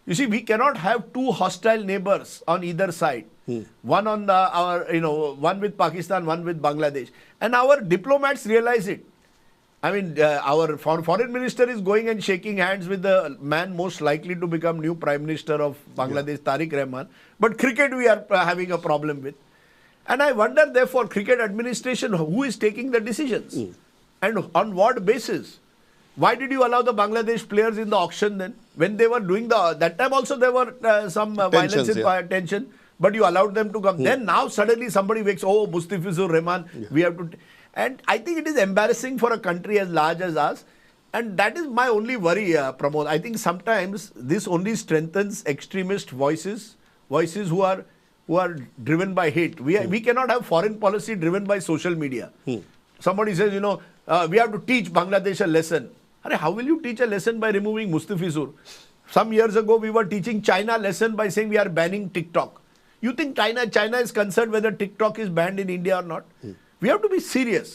You see, we cannot have two hostile neighbors on either side. One on one with Pakistan, one with Bangladesh. And our diplomats realize it. I mean, our foreign minister is going and shaking hands with the man most likely to become new Prime Minister of Bangladesh, Tariq Rahman. But cricket we are having a problem with. And I wonder, therefore, cricket administration, who is taking the decisions? And on what basis? Why did you allow the Bangladesh players in the auction then? When they were doing that time also there were some violence and tension, but you allowed them to come. Then now suddenly somebody wakes, oh, Mustafizur Rahman, we have to... And I think it is embarrassing for a country as large as us. And that is my only worry, Pramod. I think sometimes this only strengthens extremist voices who are driven by hate. We cannot have foreign policy driven by social media. Somebody says, we have to teach Bangladesh a lesson. How will you teach a lesson by removing Mustafizur? Some years ago, we were teaching China a lesson by saying we are banning tik-tok. You think China is concerned whether tik-tok is banned in India or not? We have to be serious.